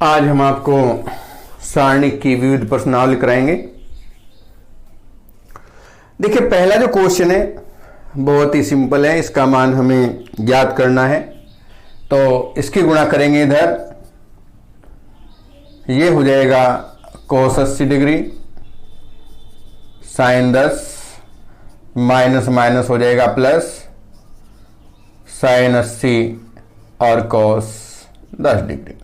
आज हम आपको सारणिक की विविध प्रश्नावली कराएंगे। देखिए, पहला जो क्वेश्चन है बहुत ही सिंपल है। इसका मान हमें ज्ञात करना है, तो इसकी गुणा करेंगे इधर। ये हो जाएगा cos 80 degree, sine 10, minus minus हो जाएगा प्लस, साइन 80 और cos 10 डिग्री।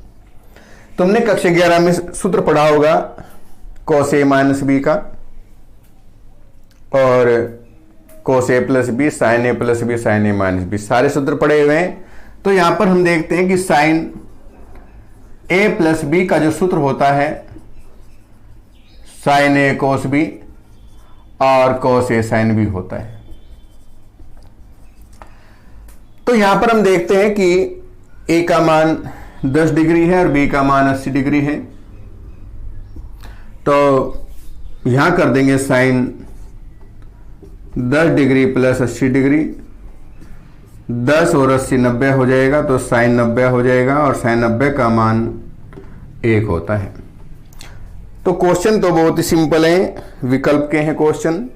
तुमने कक्षा 11 में सूत्र पढ़ा होगा cos a माइनस बी का, और cos a plus B, sine a plus B, sine a minus B, सारे सूत्र पढ़े हुए हैं। तो यहां पर हम देखते हैं कि साइन a प्लस बी का जो सूत्र होता है साइन a cos b और cos a साइन b होता है। तो यहां पर हम देखते हैं कि a का मान 10 डिग्री है और b का मान 80 डिग्री है। तो यहां कर देंगे साइन 10 डिग्री प्लस 80 डिग्री, 10 और 80 90 हो जाएगा, तो साइन 90 हो जाएगा और साइन 90 का मान 1 होता है। तो क्वेश्चन तो बहुत ही सिंपल है, विकल्प के हैं क्वेश्चन।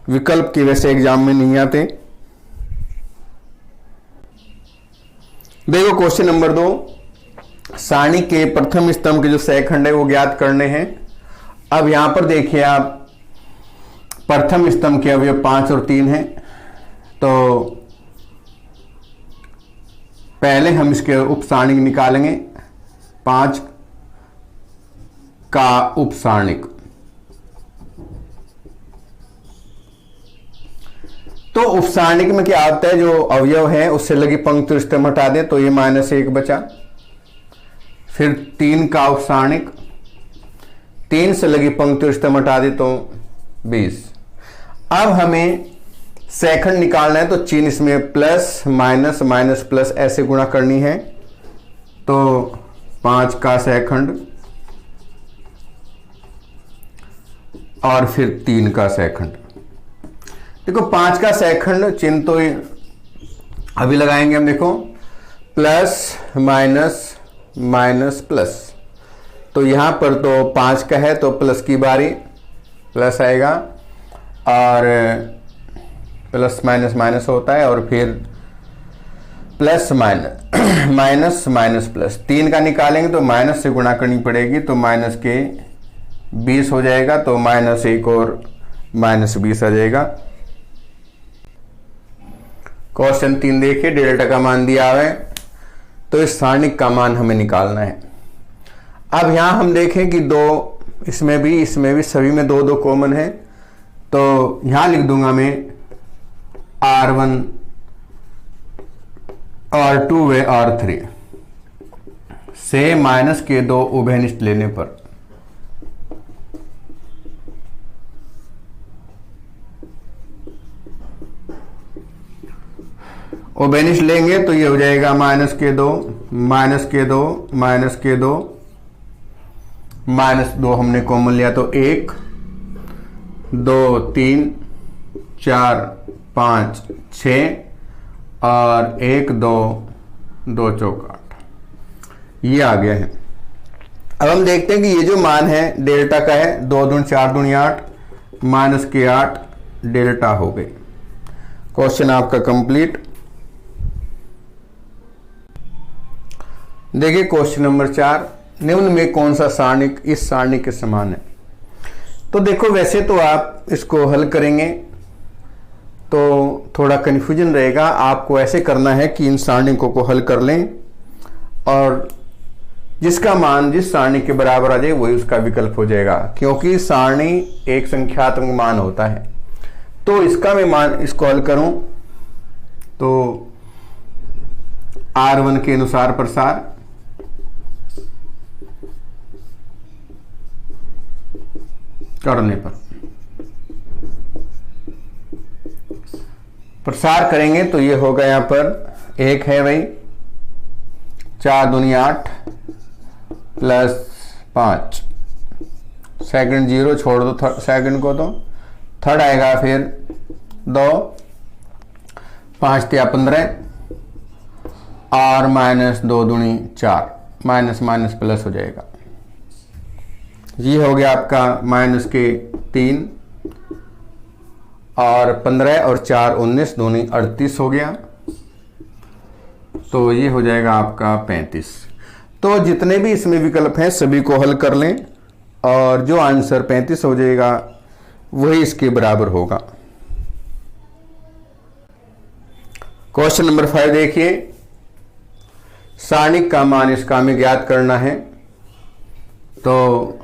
विकल्प के वैसे एग्जाम में नहीं आते। देखो क्वेश्चन नंबर 2, सारणी के प्रथम स्तंभ के जो सेकंड है वो ज्ञात करने हैं। अब यहां पर देखिए आप, प्रथम स्तंभ के अवयव 5 और 3 हैं। तो पहले हम इसके उपसारणिक निकालेंगे। 5 का उपसारणिक, तो उपसारणिक में क्या आता है, जो अवयव है उससे लगी पंक्ति स्तंभ हटा दें तो ये -1 बचा। फिर 3 का उपसारणिक, 3 से लगी पंक्ति स्तंभ हटा दे तो 20। अब हमें सेकंड निकालना है, तो चिन्ह इसमें प्लस माइनस माइनस प्लस ऐसे गुणा करनी है। तो 5 का सेकंड और फिर 3 का सेकंड। देखो 5 का सेकंड चिन्ह तो अभी लगाएंगे हम। देखो प्लस माइनस माइनस प्लस, तो यहां पर तो 5 का है तो प्लस की बारी, प्लस आएगा और प्लस माइनस माइनस होता है और फिर plus minus minus minus plus. 3 का निकालेंगे तो माइनस से गुणा करनी पड़ेगी, तो माइनस के 20 हो जाएगा, तो -1 और -20 आ जाएगा। क्वेश्चन 3 देखिए, डेल्टा का मान दिया हुआ है, तो इस सारणिक का मान हमें निकालना है। अब यहां हम देखें कि 2, इसमें भी सभी में 2 कॉमन है। तो यहां लिख दूंगा मैं R1 R2 व R3 से -2 उभयनिष्ठ लेने पर उभयनिष्ठ लेंगे तो ये हो जाएगा -2 -2 हमने कॉमन लिया तो 1 2 3 4 5 6 और 1 2 2 चौक 8, ये आ गया है। अब हम देखते हैं कि ये जो मान है डेल्टा का है, 2 दूनी 4 दूनी 8, -8 डेल्टा हो गई। क्वेश्चन आपका कंप्लीट। देखिए क्वेश्चन नंबर 4, निम्न में कौन सा सारणिक इस सारणिक के समान है। तो देखो वैसे तो आप इसको हल करेंगे तो थोड़ा कन्फ्यूजन रहेगा। आपको ऐसे करना है कि इन सारणिकों को हल कर लें और जिसका मान जिस सारणी के बराबर आ जाए वही उसका विकल्प हो जाएगा, क्योंकि सारणी एक संख्यात्मक मान होता है। तो इसका मैं मान इसको हल करूं तो R1 के अनुसार प्रसार, करने पर प्रसार करेंगे तो ये होगा, यहां पर 1 है भाई, 4 दूनी 8 प्लस 5, सेकंड 0 छोड़ दो सेकंड को, तो थर्ड आएगा फिर 2, 5 × 15 और -2 दूनी 4, माइनस माइनस प्लस हो जाएगा। ये हो गया आपका माइनस के 3 और 15 और 4 19 दोनों 38 हो गया। तो ये हो जाएगा आपका 35। तो जितने भी इसमें विकल्प हैं सभी को हल कर लें और जो आंसर 35 हो जाएगा वही इसके बराबर होगा। क्वेश्चन नंबर 5 देखिए, सारणिक का मान इसका हमें ज्ञात करना है। तो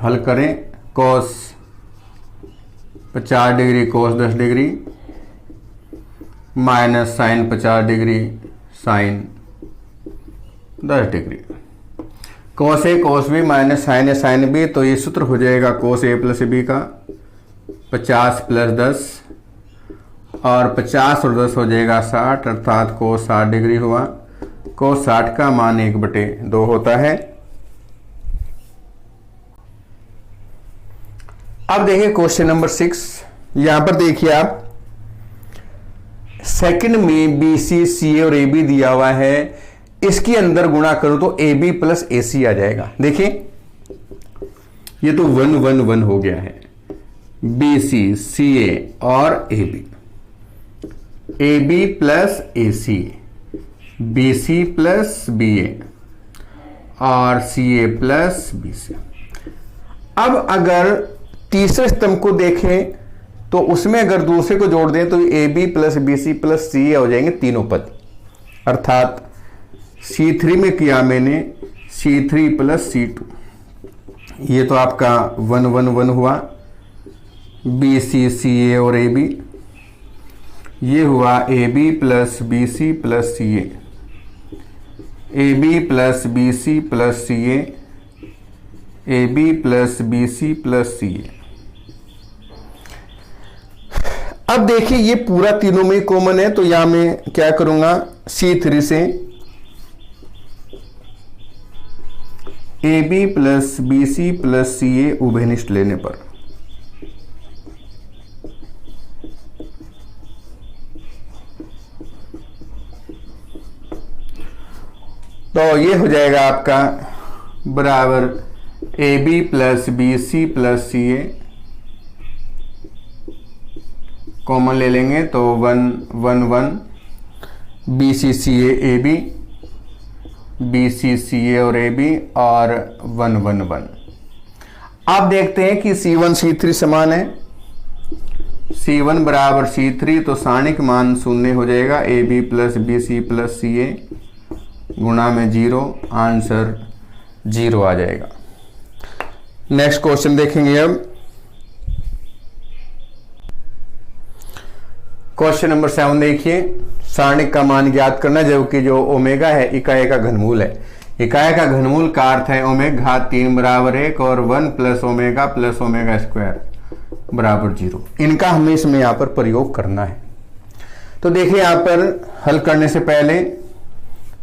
हल करें। Cos 50 degree cos 10 degree minus sine 50 degree sine 10 degree. Cos A cos B minus sine A sine B, तो ये सूत्र हो जाएगा कोस ए प्लस बी का 50 प्लस 10 और 50 और 10 हो जाएगा 60, अर्थात कोस 60 डिग्री हुआ। कोस 60 का मान 1/2 होता है। अब देखिए क्वेश्चन नंबर 6। यहां पर देखिए आप सेकंड में बी सी सी ए और ए बी दिया हुआ है, इसके अंदर गुणा करो तो ए बी प्लस ए सी आ जाएगा। देखिए ये तो 1 1 1 हो गया है। बी सी सी ए और A B plus A C, B C plus B A और सी ए प्लस बी सी। अब अगर तीसरे स्तंभ को देखें तो उसमें अगर दूसरे को जोड़ दें तो A B plus B C plus C A हो जाएंगे तीनों पद, अर्थात C3 में किया मैंने C3 प्लस C2, ये तो आपका 1 1 1 हुआ। बी सी सी ए और ए बी, ये हुआ A B plus B C plus C A B plus B C plus C A B plus B C plus C A. अब देखिए ये पूरा तीनों में कॉमन है, तो यहां मैं क्या करूंगा C3 से ए B plus B C plus C A उभयनिष्ठ लेने पर तो ये हो जाएगा आपका बराबर A B plus B C plus C A, common ले लेंगे तो 1 1 1 B C C A B, B C C A और ए बी और 1 1 1। आप देखते हैं कि C1 C3 समान है, C1 बराबर C3, तो सारणिक मान शून्य हो जाएगा। A B plus B C plus C A गुणा में 0, आंसर 0 आ जाएगा। नेक्स्ट क्वेश्चन देखेंगे। अब क्वेश्चन नंबर 7 देखिए, सारणिक का मान ज्ञात करना, जबकि जो ओमेगा है इकाई का घनमूल है। इकाई का घनमूल का अर्थ है ओमेगा घात 3 बराबर 1 और 1 प्लस ओमेगा स्क्वायर बराबर 0। इनका हमें इसमें यहां पर प्रयोग करना है। तो देखिए यहां पर हल करने से पहले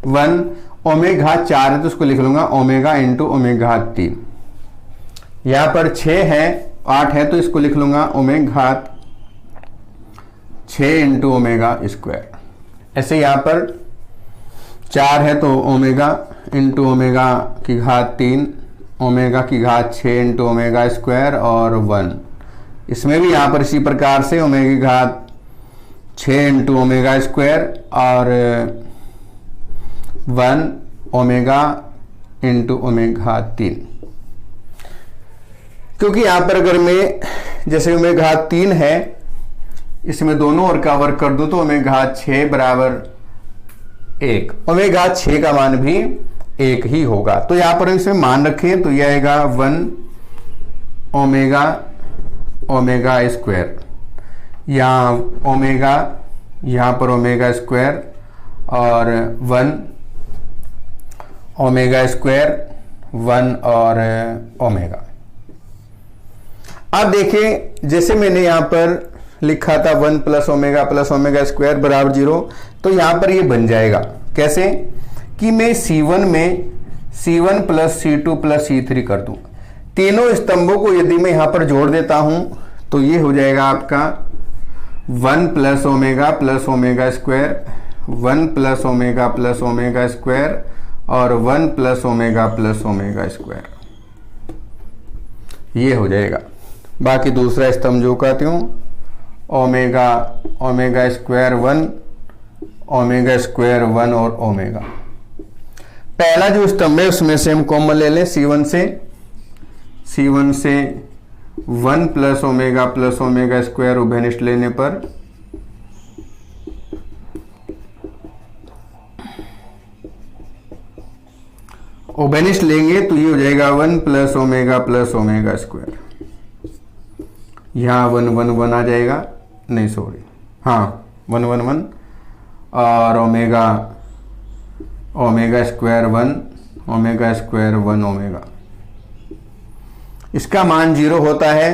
1 ओमेगा घात 4 है तो उसको लिख लूंगा ओमेगा इंटू ओमेगा घात 3। यहां पर 6 है 8 है तो इसको लिख लूंगा ओमेगा घात 6 इंटू ओमेगा स्क्वायर। ऐसे यहां पर 4 है तो ओमेगा इंटू ओमेगा की घात 3, ओमेगा की घात 6 इंटू ओमेगा स्क्वायर और 1। इसमें भी यहां पर इसी प्रकार से ओमेगा की घात 6 इंटू ओमेगा स्क्वायर और 1 ओमेगा इंटू ओमेगा घात 3। क्योंकि यहां पर अगर मैं जैसे ओमेगा घात 3 है, इसमें दोनों और का वर्ग कर दूं तो ओमेगा घात 6 बराबर 1। ओमेगा घात 6 का मान भी 1 ही होगा। तो यहां पर इसमें मान रखें तो यह आएगा 1 ओमेगा स्क्वायर, यहां ओमेगा, यहां पर ओमेगा स्क्वायर और 1 ओमेगा स्क्वायर 1 और ओमेगा। अब देखिए जैसे मैंने यहां पर लिखा था 1 प्लस ओमेगा स्क्वायर बराबर 0, तो यहां पर ये बन जाएगा कैसे कि मैं C1 में C1 plus C2 plus C3 कर दूं। तीनों स्तंभों को यदि मैं यहां पर जोड़ देता हूं तो ये हो जाएगा आपका 1 plus omega square, 1 plus omega square और 1 प्लस ओमेगा स्क्वायर, ये हो जाएगा। बाकी दूसरा स्तंभ जो कहती हूँ ओमेगा स्क्वायर 1, ओमेगा स्क्वायर 1 और ओमेगा। पहला जो स्तंभ है उसमें से हम कॉमन ले लें C1 से 1 प्लस ओमेगा स्क्वायर उभयनिष्ठ लेने पर उभयनिष्ठ लेंगे तो ये हो जाएगा 1 प्लस ओमेगा स्क्वायर। यहाँ 1 1 1 आ जाएगा, नहीं सॉरी, हाँ 1 1 1 और ओमेगा स्क्वायर 1 ओमेगा। इसका मान 0 होता है।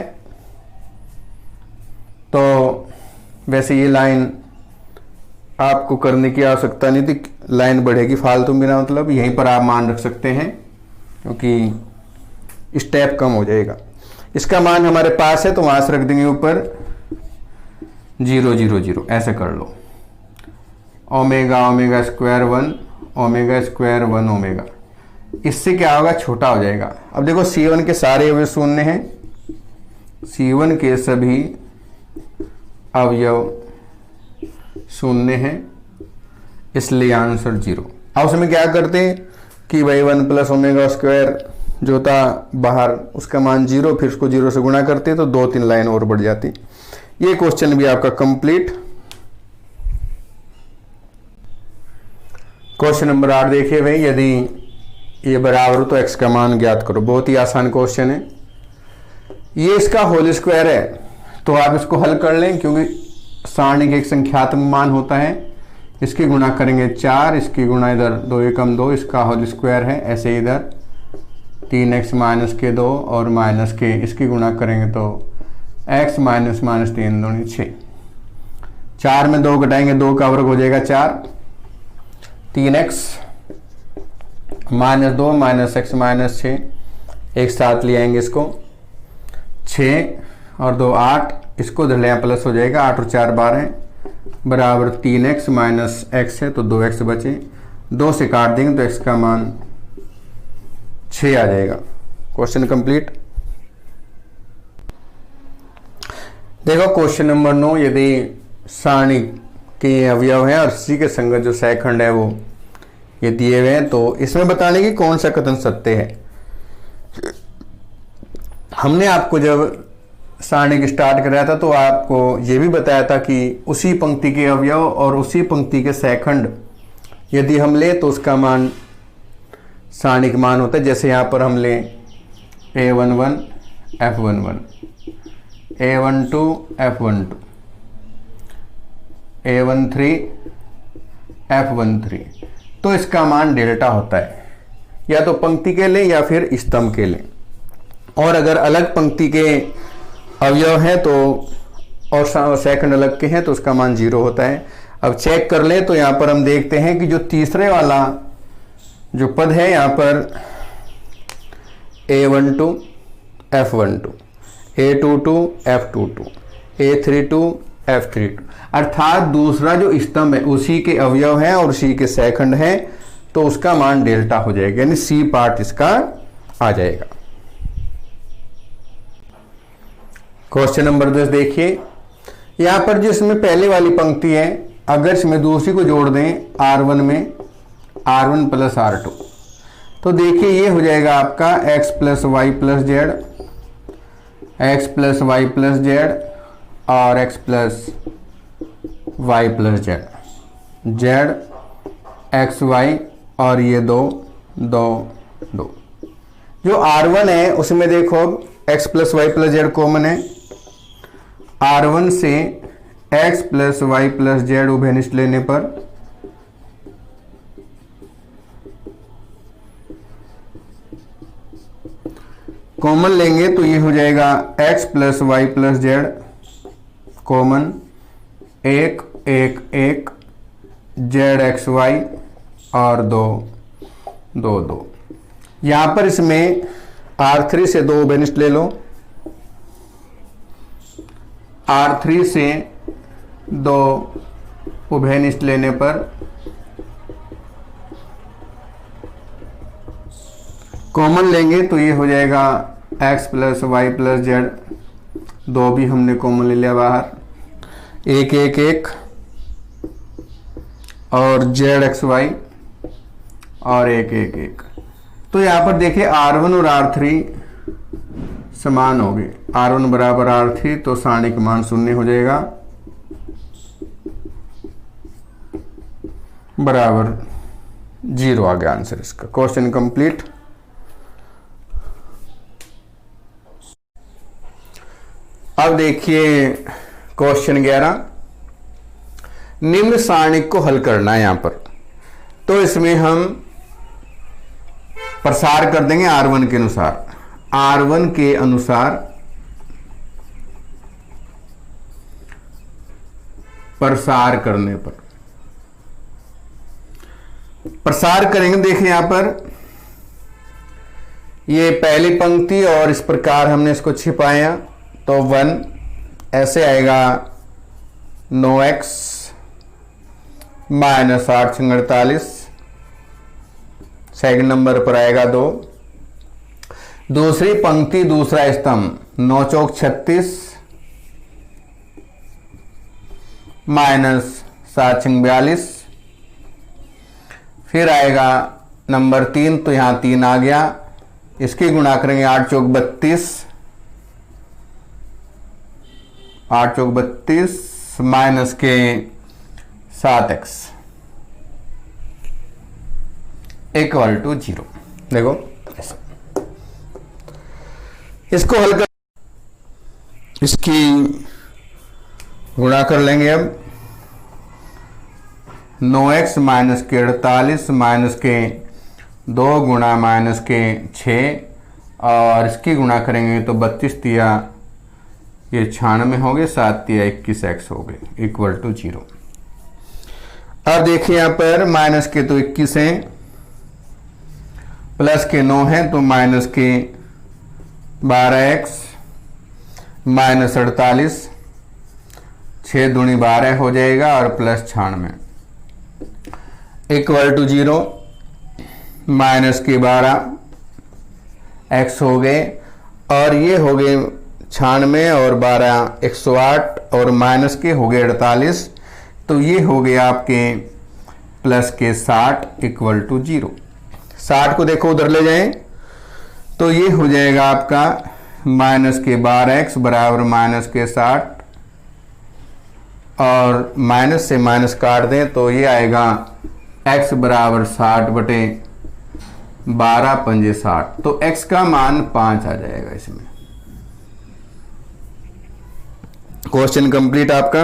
तो वैसे ये लाइन आपको करने की आवश्यकता नहीं थी, लाइन बढ़ेगी फालतू बिना मतलब, यहीं पर आप मान रख सकते हैं क्योंकि स्टेप कम हो जाएगा। इसका मान हमारे पास है तो वहां से रख देंगे ऊपर 0 0 0, ऐसे कर लो। Omega square 1 omega. इससे क्या होगा, छोटा हो जाएगा। अब देखो C1 के सारे अवयव शून्य हैं, C1 के सभी अवयव शून्य हैं, इसलिए आंसर 0। अब उसमें क्या करते हैं कि भाई 1 प्लस ओमेगा स्क्वायर जो था बाहर उसका मान 0, फिर उसको 0 से गुणा करते तो 2-3 लाइन और बढ़ जाती। ये क्वेश्चन भी आपका कंप्लीट। क्वेश्चन नंबर 8 देखिए भाई, यदि ये बराबर हो तो x का मान ज्ञात करो। बहुत ही आसान क्वेश्चन है। ये इसका होल स्क्वायर है तो आप इसको हल कर लें, क्योंकि सारणी का एक संख्यात्मक मान होता है। इसकी गुणा करेंगे 4, इसकी गुणा इधर 2 एकम 2, इसका होल स्क्वायर है। ऐसे इधर 3x माइनस के 2 और माइनस के, इसकी गुणा करेंगे तो x माइनस 3 दूनी 6। 4 में 2 घटाएंगे, 2 का वर्ग हो जाएगा 4। 3x minus 2 minus x minus 6, एक साथ ले आएंगे इसको। 6 और 2 8, इसको धर लें प्लस हो जाएगा। 8 और 4 12 बराबर 3x माइनस x है तो 2x बचे। 2 से काट देंगे तो x का मान 6 आ जाएगा। Question complete. देखो क्वेश्चन नंबर 9, यदि सारणी के अवयव हैं और सी के संगत जो सहखंड है वो ये दिए हुए हैं, तो इसमें बताने की कौन सा कथन सत्य है। हमने आपको जब सारणी की स्टार्ट कराया था तो आपको ये भी बताया था कि उसी पंक्ति के अवयव और उसी पंक्ति के सहखंड यदि हम ले तो उसका मान सारणिक मान होता है। जैसे यहाँ पर हम लें A11 F11, A12 F12, A13 F13, तो इसका मान डेल्टा होता है। या तो पंक्ति के लें या फिर स्तंभ के लें। और अगर अलग पंक्ति के अवयव हैं तो और सेकंड अलग के हैं तो उसका मान 0 होता है। अब चेक कर लें तो यहाँ पर हम देखते हैं कि जो तीसरे वाला जो पद है यहाँ पर A12 F12, A22 F22, A32 F32, अर्थात दूसरा जो स्तंभ है उसी के अवयव हैं और उसी के सेकंड हैं, तो उसका मान डेल्टा हो जाएगा, यानी सी पार्ट इसका आ जाएगा। क्वेश्चन नंबर 10 देखिए, यहां पर जो इसमें पहले वाली पंक्ति है, अगर इसमें दूसरी को जोड़ दें R1 में, R1 प्लस R2, तो देखिए ये हो जाएगा आपका x plus Y plus Z, x plus Y plus Z और x plus Y plus Z, Z X Y और ये 2 2 2। जो R1 है उसमें देखो x plus Y plus Z common है। R1 से x plus Y plus Z उभयनिष्ठ लेने पर कॉमन लेंगे तो ये हो जाएगा x plus Y plus Z common 1 1 1 Z X Y और 2 2 2। यहां पर इसमें R3 से 2 उभयनिष्ठ ले लो, R3 से 2 उभयनिष्ठ लेने पर कॉमन लेंगे तो ये हो जाएगा x plus Y plus Z, दो भी हमने कॉमन ले लिया बाहर, एक एक एक और जेड एक्स वाई और एक एक एक। तो यहाँ पर देखिए R1 और R3 समान हो गए, R1 बराबर R3, तो सारणिक मान 0 हो जाएगा, बराबर 0 आ गया आंसर इसका। Question complete. अब देखिए क्वेश्चन 11, निम्न सारणिक को हल करना है यहां पर। तो इसमें हम प्रसार कर देंगे R1 के अनुसार। R1 के अनुसार प्रसार करने पर प्रसार करेंगे। देखिए यहां पर ये पहली पंक्ति और इस प्रकार हमने इसको छिपाया, तो 1 ऐसे आएगा 9x माइनस 8 × 48, सेकंड नंबर पर आएगा 2। दूसरी पंक्ति दूसरा स्तंभ 9 चौक 36 माइनस 7 × 42, फिर आएगा नंबर 3, तो यहां 3 आ गया, इसकी गुणा करेंगे 8 चौक 32, 8 चौक 32 माइनस के 7x इक्वल टू 0। देखो इसको हल कर, इसकी गुणा कर लेंगे अब 9x माइनस के 48 माइनस के 2 गुणा माइनस के 6, और इसकी गुणा करेंगे तो 32 तिया ये 96 हो गए, 7 तिया 21x हो गए इक्वल टू 0। अब देखिए यहां पर माइनस के तो 21 हैं, प्लस के 9 है तो माइनस के 12x माइनस 48, 6 दूनी 12 हो जाएगा और प्लस 96 इक्वल टू 0, माइनस के 12 x हो गए, और ये हो गए 96 और 12 108, और माइनस के हो गए 48, तो ये हो गए आपके प्लस के 60 इक्वल टू 0। 60 को देखो उधर ले जाएं तो ये हो जाएगा आपका माइनस के 12x बराबर माइनस के 60, और माइनस से माइनस काट दें तो ये आएगा x बराबर 60 बटे 12 पंजे 60, तो x का मान 5 आ जाएगा इसमें। क्वेश्चन कंप्लीट आपका।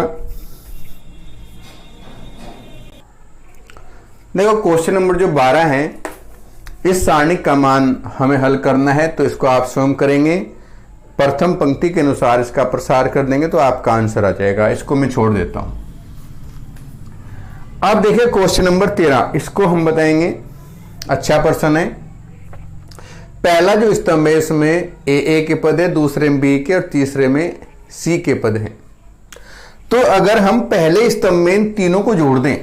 देखो क्वेश्चन नंबर जो 12 है, इस सारणिक का मान हमें हल करना है, तो इसको आप स्वयं करेंगे, प्रथम पंक्ति के अनुसार इसका प्रसार कर देंगे तो आपका आंसर आ जाएगा। इसको मैं छोड़ देता हूं। अब देखिए क्वेश्चन नंबर 13, इसको हम बताएंगे, अच्छा प्रश्न है। पहला जो स्तंभ है इसमें ए के पद है, दूसरे में बी के और तीसरे में सी के पद हैं। तो अगर हम पहले स्तंभ में इन तीनों को जोड़ दें,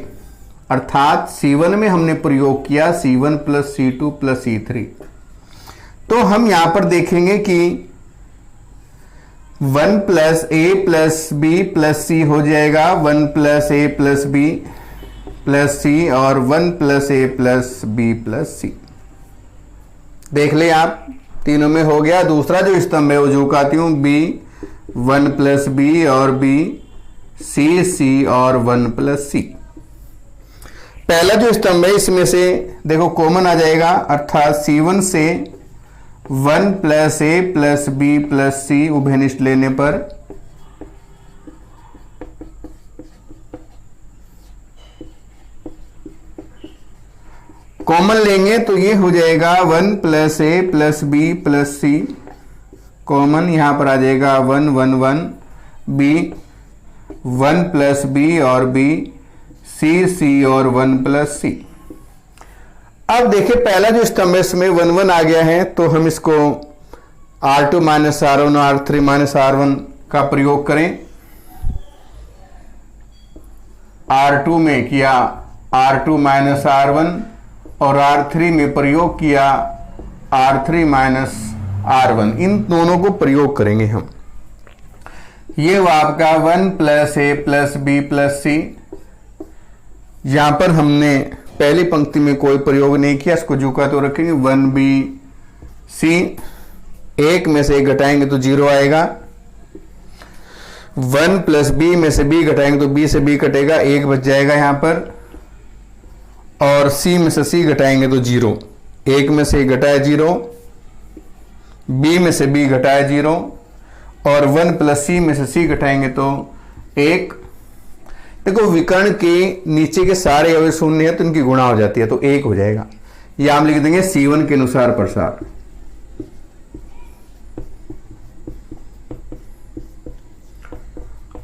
अर्थात C1 में हमने प्रयोग किया C1 plus C2 plus C3, तो हम यहां पर देखेंगे कि 1 प्लस ए प्लस बी प्लस सी हो जाएगा, 1 प्लस ए प्लस बी प्लस सी और 1 प्लस ए प्लस बी प्लस सी। देख ले आप, तीनों में हो गया। दूसरा जो स्तंभ है वो जो कहती हूं बी 1 प्लस बी और बी सी सी और 1 प्लस सी। पहला जो स्तंभ है इसमें से देखो कॉमन आ जाएगा, अर्थात C1 से 1 प्लस ए प्लस बी प्लस सी उभयनिष्ठ लेने पर कॉमन लेंगे तो ये हो जाएगा 1 प्लस ए प्लस बी प्लस सी, कॉमन यहां पर आ जाएगा 1 1 1 बी 1 प्लस बी और बी सी सी और 1 प्लस सी। अब देखिए पहला जो स्तंभ है इसमें 1 1 आ गया है, तो हम इसको R2 माइनस R1 और R3 माइनस R1 का प्रयोग करें। R2 में किया R2 माइनस R1 और R3 में प्रयोग किया R3 माइनस R1, इन दोनों को प्रयोग करेंगे हम। ये हुआ आपका 1 प्लस ए प्लस बी प्लस सी। यहां पर हमने पहली पंक्ति में कोई प्रयोग नहीं किया, इसको जो का तो रखेंगे 1b c, एक में से एक घटाएंगे तो 0 आएगा। 1 प्लस बी में से b घटाएंगे तो b से b कटेगा, एक बच जाएगा यहां पर। और c में से c घटाएंगे तो 0, एक में से एक घटाया 0, b में से b घटाया 0, और 1 प्लस c में से c घटाएंगे तो 1। देखो विकर्ण के नीचे के सारे अवयव शून्य है तो इनकी गुणा हो जाती है तो 1 हो जाएगा। ये हम लिख देंगे C1 के अनुसार प्रसार।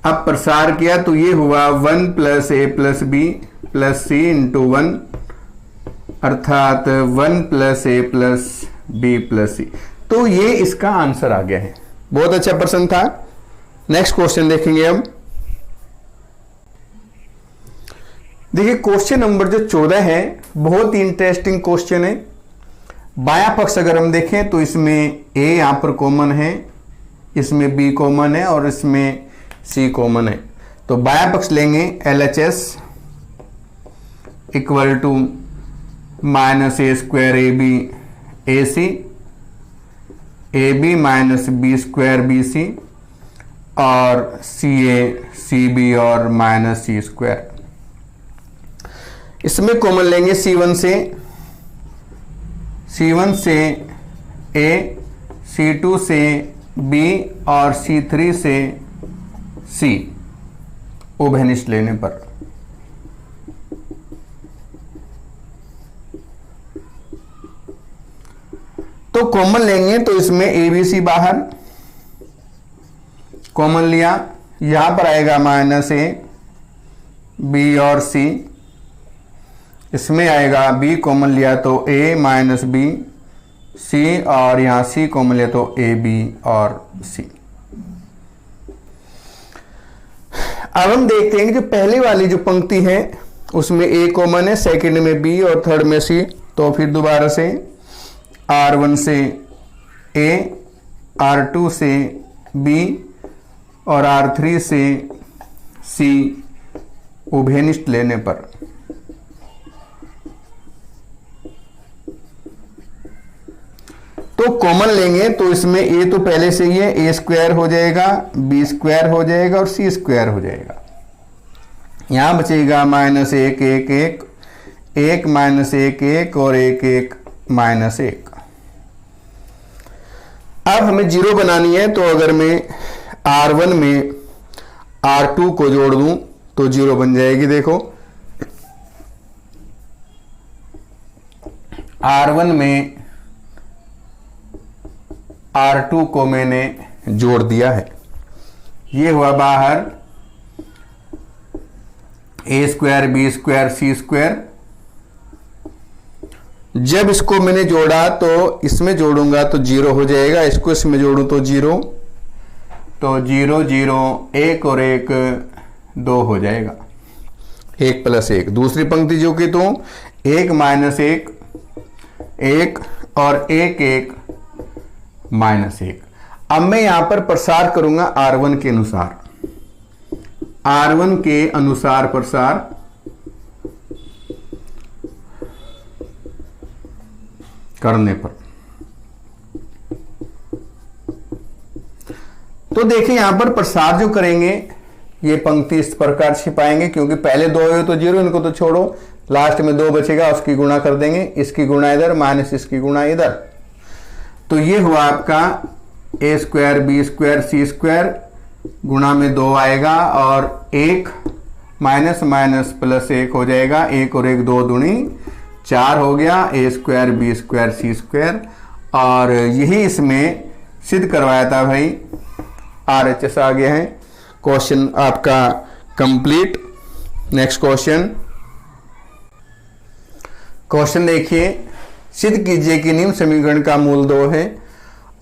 अब प्रसार किया तो ये हुआ 1 प्लस ए प्लस बी प्लस सी इंटू 1, अर्थात 1 प्लस ए प्लस बी प्लस सी। तो ये इसका आंसर आ गया है। बहुत अच्छा प्रश्न था। नेक्स्ट क्वेश्चन देखेंगे हम। देखिए क्वेश्चन नंबर जो 14 है, बहुत ही इंटरेस्टिंग क्वेश्चन है। बायां पक्ष अगर हम देखें तो इसमें a यहां पर कॉमन है, इसमें b कॉमन है और इसमें c कॉमन है। तो बायां पक्ष लेंगे LHS equal to minus A square A B A C, A B minus B square B C, और सी ए सी बी और माइनस सी स्क्वायर। इसमें कॉमन लेंगे C1 से A, C2 से B और C3 से C, उभयनिष्ठ लेने पर। तो कॉमन लेंगे तो इसमें ABC बाहर कॉमन लिया, यहां पर आएगा माइनस A, B और C, इसमें आएगा B कॉमन लिया तो A माइनस बी C, और यहां C कॉमन लिया तो A B और C। अब हम देखते हैं कि जो पहले वाली जो पंक्ति है उसमें A कॉमन है, सेकंड में B और थर्ड में C। तो फिर दोबारा से R1 से A, R2 से B और R3 से C, उभयनिष्ठ लेने पर। तो कॉमन लेंगे तो इसमें a तो पहले से ही है, a स्क्वायर हो जाएगा, b स्क्वायर हो जाएगा और c स्क्वायर हो जाएगा। यहां बचेगा माइनस 1 1 1, 1 माइनस 1 1 और 1 1 माइनस 1। अब हमें 0 बनानी है, तो अगर मैं R1 में R2 को जोड़ दूं तो 0 बन जाएगी। देखो R1 में R2 को मैंने जोड़ दिया है, ये हुआ बाहर a square B square C square. जब इसको मैंने जोड़ा तो इसमें जोड़ूंगा तो 0 हो जाएगा, इसको इसमें जोड़ूं तो 0, तो 0 0 1 और 1 2 हो जाएगा, 1 प्लस 1। दूसरी पंक्ति जो कि तो 1 माइनस 1 1 और 1 1 माइनस 1। अब मैं यहां पर प्रसार करूंगा R1 के अनुसार, R1 के अनुसार प्रसार। करने पर तो देखिए यहां पर प्रसार जो करेंगे ये पंक्ति इस प्रकार छिपाएंगे, क्योंकि पहले 2 है तो 0, इनको तो छोड़ो, लास्ट में 2 बचेगा, उसकी गुणा कर देंगे, इसकी गुणा इधर माइनस इसकी गुणा इधर। तो ये हुआ आपका a square B square C square, गुणा में 2 आएगा और 1 माइनस माइनस प्लस 1 हो जाएगा, 1 और 1 2 दूनी 4 हो गया, a square B square C square. और यही इसमें सिद्ध करवाया था भाई, RHS आ गया है। क्वेश्चन आपका कंप्लीट। नेक्स्ट क्वेश्चन देखिए, सिद्ध कीजिए कि निम्न समीकरण का मूल 2 है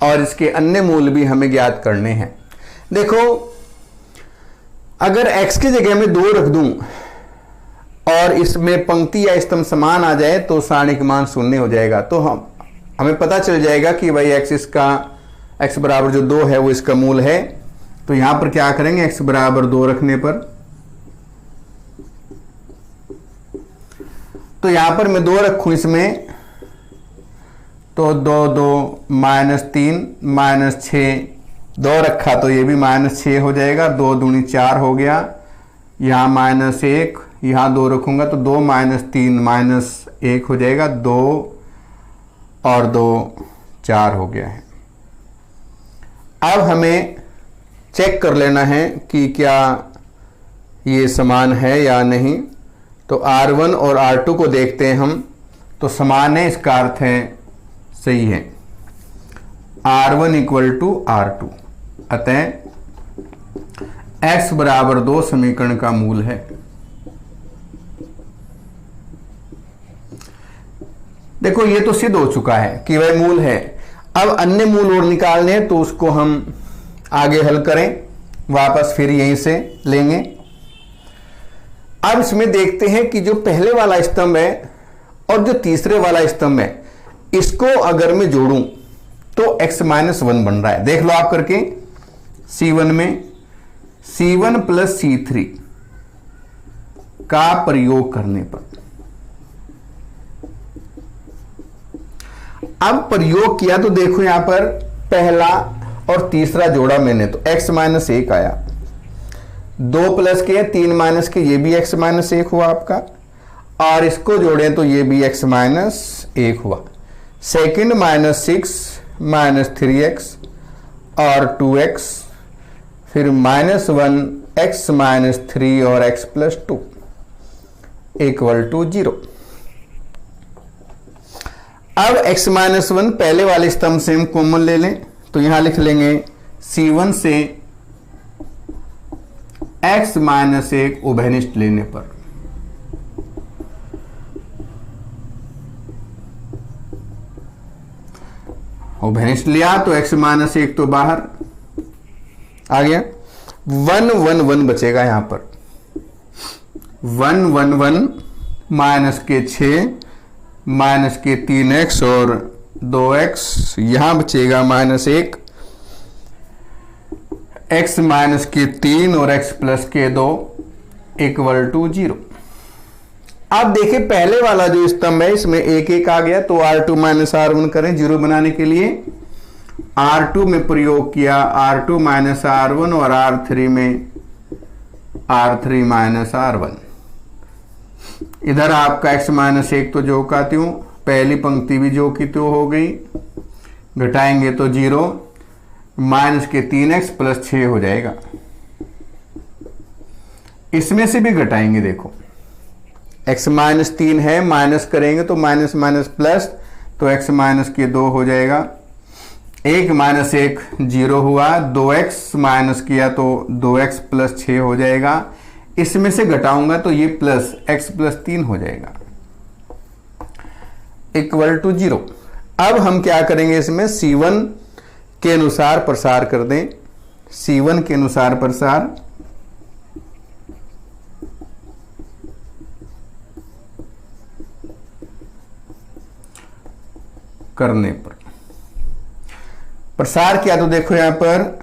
और इसके अन्य मूल भी हमें ज्ञात करने हैं। देखो अगर x की जगह में 2 रख दूं और इसमें पंक्ति या स्तंभ समान आ जाए तो सारणिक मान 0 हो जाएगा। तो हम हमें पता चल जाएगा कि भाई x इसका x बराबर जो 2 है वो इसका मूल है। तो यहां पर क्या करेंगे, x बराबर 2 रखने पर, तो यहां पर मैं 2 रखूं इसमें, तो 2 2 -3 -6, 2 रखा तो ये भी -6 हो जाएगा, 2 दूनी 4 हो गया, यहाँ -1, यहाँ 2 रखूंगा तो 2 -3 -1 हो जाएगा, 2 और 2 4 हो गया है। अब हमें चेक कर लेना है कि क्या ये समान है या नहीं। तो R1 और R2 को देखते हैं हम, तो समान है, इसका अर्थ है सही है। R1 = R2, अतः x बराबर 2 समीकरण का मूल है। देखो ये तो सिद्ध हो चुका है कि वह मूल है। अब अन्य मूल और निकालने हैं, तो उसको हम आगे हल करें, वापस फिर यहीं से लेंगे। अब इसमें देखते हैं कि जो पहले वाला स्तंभ है और जो तीसरे वाला स्तंभ है, इसको अगर मैं जोड़ूं तो x - 1 बन रहा है। देख लो आप करके, C1 में C1 + C3 का प्रयोग करने पर, अब प्रयोग किया तो देखो यहां पर पहला और तीसरा जोड़ा मैंने, तो x - 1 आया, 2 + के 3 - के, ये भी x - 1 हुआ आपका, और इसको जोड़ें तो ये भी x - 1 हुआ। सेकंड -6 -3x और 2x, फिर -1 x - 3 और x + 2 = 0। अब x - 1 पहले वाले स्तंभ से हम कॉमन ले लें, तो यहां लिख लेंगे C1 से x - 1 उभयनिष्ठ लेने पर, उभयनिष्ठ लिया तो x - 1 तो बाहर आ गया, 1 1 1 बचेगा यहां पर, 1 1 1 के 6 के 3x और 2x, यहां बचेगा -1, x के 3 और x + के 2 = 0। अब देखिए पहले वाला जो स्तंभ है इसमें 1 1 आ गया, तो R2 - R1 करें 0 बनाने के लिए। R2 में प्रयोग किया, R2 - R1, और R3 में R3 - R1। इधर आपका x - 1 तो जो का त्यों, पहली पंक्ति भी जो की त्यों हो गई, घटाएंगे तो 0, के 3x + 6 हो जाएगा। इसमें से भी घटाएंगे, देखो x - 3 है, माइनस करेंगे तो प्लस, तो x के 2 हो जाएगा, 1 - 1 0 हुआ, 2x - किया तो 2x + 6 हो जाएगा। इसमें से घटाऊंगा तो ये प्लस x + 3 हो जाएगा, = 0। अब हम क्या करेंगे, इसमें C1 के अनुसार प्रसार कर दें, C1 के अनुसार प्रसार करने पर, प्रसार किया तो देखो यहां पर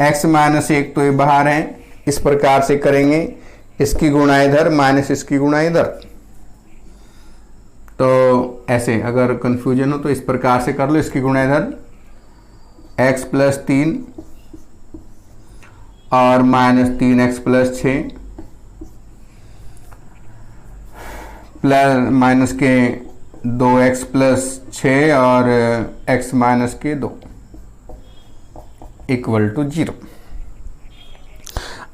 x - 1 तो ये बाहर है, इस प्रकार से करेंगे, इसकी गुणा इधर माइनस इसकी गुणा इधर, तो ऐसे अगर कंफ्यूजन हो तो इस प्रकार से कर लो, इसकी गुणा इधर x + 3 और -3x + 6 प्लस के 2x + 6 और x - के 2 = 0।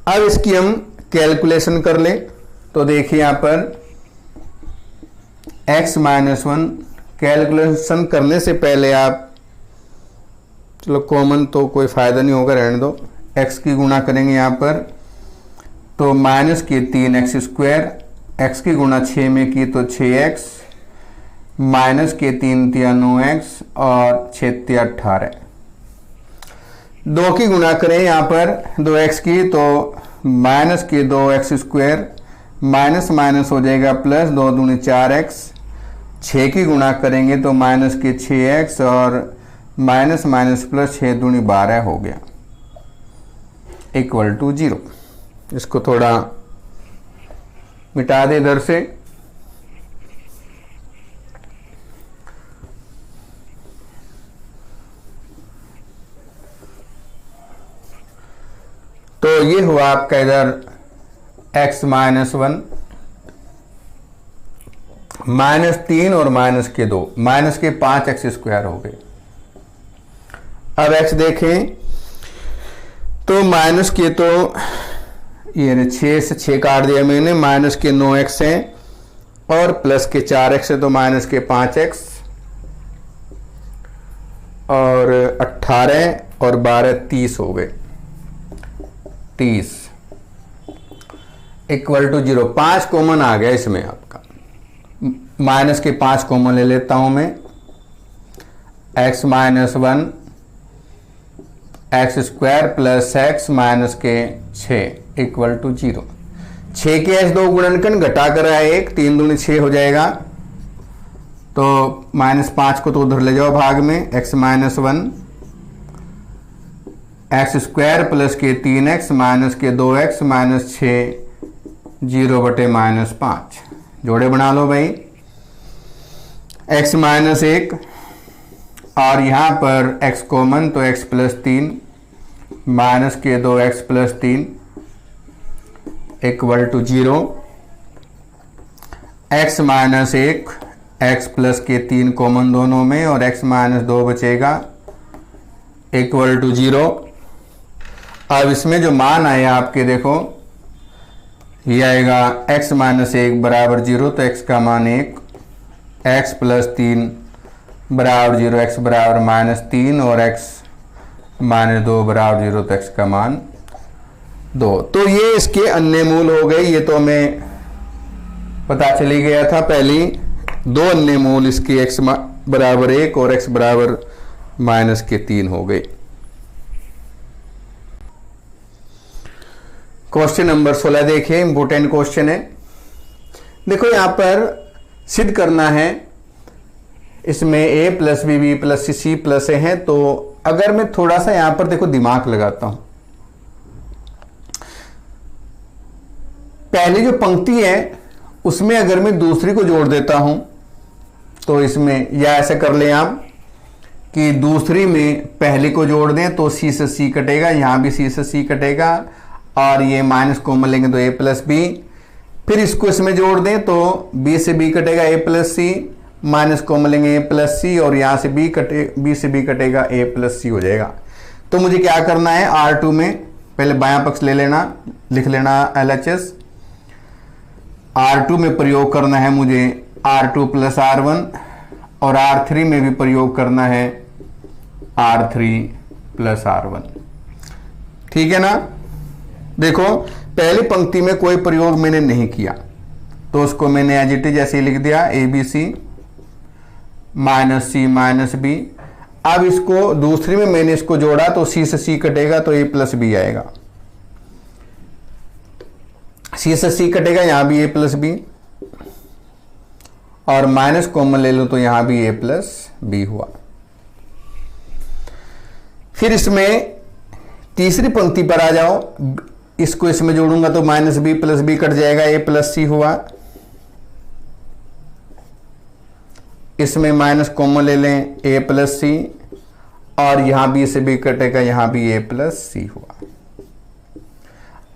अब इसकी हम कैलकुलेशन कर लें, तो देखिए यहां पर x - 1 कैलकुलेशन करने से पहले आप, चलो कॉमन तो कोई फायदा नहीं होगा, रहने दो, x की गुणा करेंगे यहां पर, तो के 3x², x की गुणा 6 में की तो 6x, के 3 × 9x और 6 × 18, 2 की गुणा करें यहां पर 2x की, तो के 2x² माइनस माइनस हो जाएगा प्लस, 2 दूनी 4x 6 की गुणा करेंगे तो माइनस के 6x और माइनस माइनस प्लस 6 दूनी 12 हो गया इक्वल टू 0। इसको थोड़ा मिटा दे इधर से। तो ये हुआ आपका इधर x माइनस 1 माइनस 3 और माइनस के 2 माइनस के 5x स्क्वायर हो गए। अब x देखें तो माइनस के तो ये 6 से 6 काट दिया मैंने, माइनस के 9x है और प्लस के 4x है तो माइनस के 5x और 18 और 12 30 हो गए 30 इक्वल टू 0। 5 कॉमन आ गया इसमें आपका, माइनस के 5 कॉमन ले लेता हूं मैं। x minus 1 x square plus x minus के 6 इक्वल टू 0। 6 के s 2 गुणनखंड घटा कर आए 1, 3 दूनी 6 हो जाएगा तो माइनस 5 को तो उधर ले जाओ भाग में। x minus 1 x square plus के 3x माइनस के 2x माइनस 6 0 बटे माइनस 5। जोड़े बना लो भाई। x माइनस 1 और यहां पर x कॉमन तो x प्लस 3 माइनस के 2x plus 3 equal to 0। x minus 1 x plus के 3 कॉमन दोनों में और x माइनस 2 बचेगा इक्वल टू 0। अब इसमें जो मान आया आपके देखो ये आएगा x माइनस 1 बराबर 0 तो x का मान 1, x प्लस 3 बराबर 0 x बराबर माइनस 3 और x माइनस 2 बराबर 0 तो x का मान 2। तो ये इसके अन्य मूल हो गए। ये तो हमें पता चली गया था पहले। 2 अन्य मूल इसके x बराबर 1 और x बराबर माइनस के 3 हो गए। क्वेश्चन नंबर 16 देखिए, इंपोर्टेंट क्वेश्चन है। देखो यहां पर सिद्ध करना है, इसमें a plus B B plus C C plus A है। तो अगर मैं थोड़ा सा यहां पर देखो दिमाग लगाता हूं, पहली जो पंक्ति है उसमें अगर मैं दूसरी को जोड़ देता हूं तो इसमें, या ऐसे कर लें आप कि दूसरी में पहली को जोड़ दें तो c से c कटेगा, यहां भी c से c कटेगा और ये माइनस कॉमन लेंगे तो a प्लस बी। फिर इसको इसमें जोड़ दें तो b से b कटेगा a plus c, minus common लेंगे a प्लस सी और यहां से b से b कटेगा a प्लस सी हो जाएगा। तो मुझे क्या करना है, R2 में पहले बायां पक्ष ले लेना, लिख लेना LHS। R2 में प्रयोग करना है मुझे R2 प्लस R1 और R3 में भी प्रयोग करना है R3 प्लस R1। ठीक है ना। देखो पहली पंक्ति में कोई प्रयोग मैंने नहीं किया तो उसको मैंने एज इट इज ऐसे लिख दिया ABC minus c minus B. अब इसको दूसरी में मैंने इसको जोड़ा तो C से C कटेगा तो A प्लस बी आएगा, C से C कटेगा, यहां भी A प्लस बी और माइनस कॉमन ले लो तो यहां भी A प्लस बी हुआ। फिर इसमें तीसरी पंक्ति पर आ जाओ, इसको इसमें जोड़ूंगा तो माइनस बी प्लस बी कट जाएगा, A प्लस सी हुआ। इसमें माइनस कॉमन ले लें A प्लस सी और यहां B से B कटेगा, यहां भी A प्लस सी हुआ।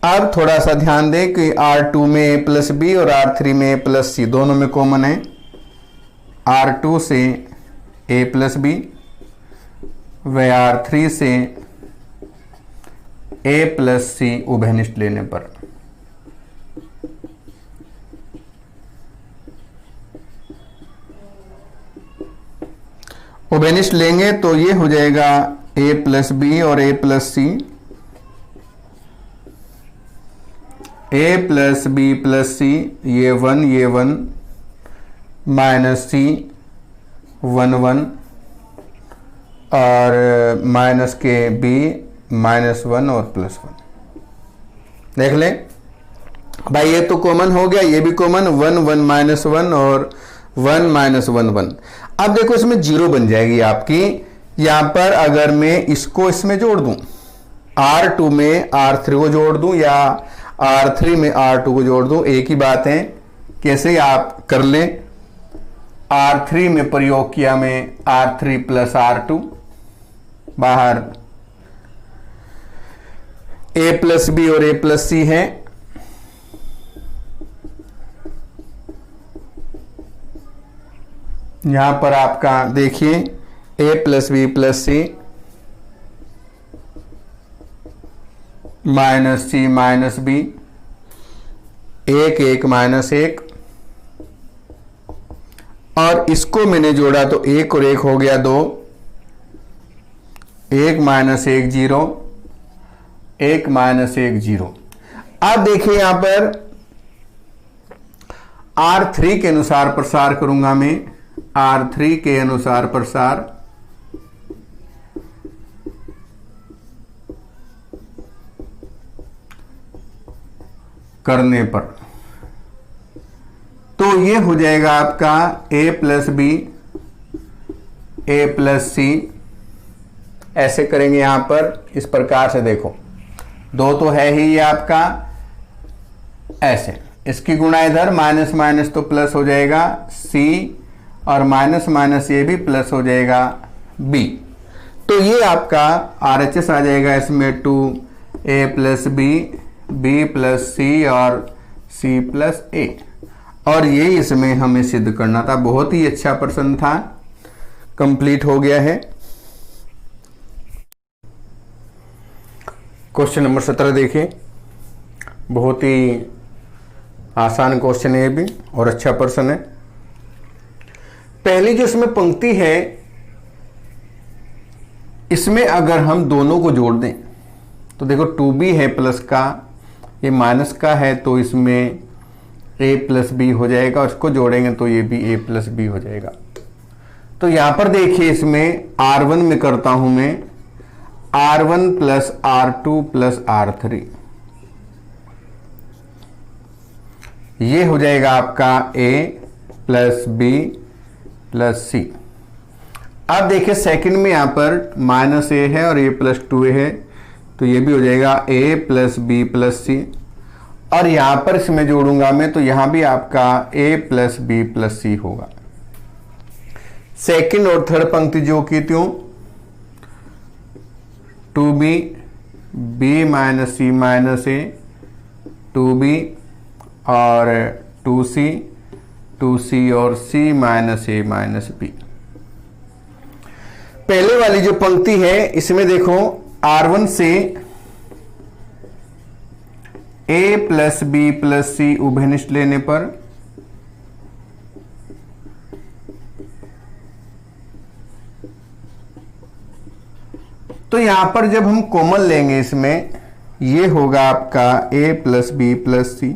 अब थोड़ा सा ध्यान दें कि R2 में A प्लस बी और R3 में A प्लस सी दोनों में कॉमन है। R2 से A प्लस बी व R3 से A प्लस सी उभयनिष्ठ लेने पर उभयनिष्ठ लेंगे तो ये हो जाएगा A प्लस बी और A plus C, A plus B plus C ये 1 माइनस सी 1 1 और माइनस के B -1 और +1। देख लें भाई, ये तो कॉमन हो गया, ये भी कॉमन 1 1 -1 और 1 माइनस 1 1। अब देखो इसमें 0 बन जाएगी आपकी। यहां पर अगर मैं इसको इसमें जोड़ दूं, R2 में R3 को जोड़ दूं या R3 में R2 को जोड़ दूं, एक ही बात है, कैसे आप कर लें। R3 में प्रयोग किया मैं R3 प्लस R2, बाहर A प्लस बी और A प्लस सी है, यहां पर आपका देखिए A plus B plus c minus c minus b, 1 1 minus 1, और इसको मैंने जोड़ा तो 1 और 1 हो गया 2, 1 माइनस 1 0, 1 माइनस 1 0। अब देखिए यहां पर R3 के अनुसार प्रसार करूंगा मैं, R3 के अनुसार प्रसार करने पर तो ये हो जाएगा आपका A plus B A plus C, ऐसे करेंगे यहां पर इस प्रकार से। देखो 2 तो है ही ये आपका, ऐसे इसकी गुणा इधर, माइनस माइनस तो प्लस हो जाएगा C, और माइनस माइनस ये भी प्लस हो जाएगा B। तो ये आपका RHS आ जाएगा इसमें 2A plus B, B plus सी और C प्लस A। और ये इसमें हमें सिद्ध करना था। बहुत ही अच्छा प्रश्न था, कंप्लीट हो गया है। क्वेश्चन नंबर 17 देखिए, बहुत ही आसान क्वेश्चन है ये भी और अच्छा प्रश्न है। पहली जो इसमें पंक्ति है, इसमें अगर हम दोनों को जोड़ दें तो देखो 2b है प्लस का, ये माइनस का है, तो इसमें a प्लस बी हो जाएगा, और इसको जोड़ेंगे तो ये भी a प्लस बी हो जाएगा। तो यहां पर देखिए इसमें R1 में करता हूं मैं, R1 plus R2 plus R3, ये हो जाएगा आपका a प्लस बी प्लस सी। अब देखिए सेकंड में यहां पर माइनस a है और a प्लस 2a है, तो ये भी हो जाएगा a प्लस बी प्लस सी, और यहां पर इसमें जोड़ूंगा मैं तो यहां भी आपका a प्लस बी प्लस सी होगा। सेकंड और थर्ड पंक्ति जो की त्यों, 2b b minus c minus a, 2b और 2c और c minus a minus b। पहले वाली जो पंक्ति है इसमें देखो R1 से a प्लस बी प्लस सी उभयनिष्ठ लेने पर तो यहां पर जब हम कॉमन लेंगे इसमें, ये होगा आपका a प्लस बी प्लस सी,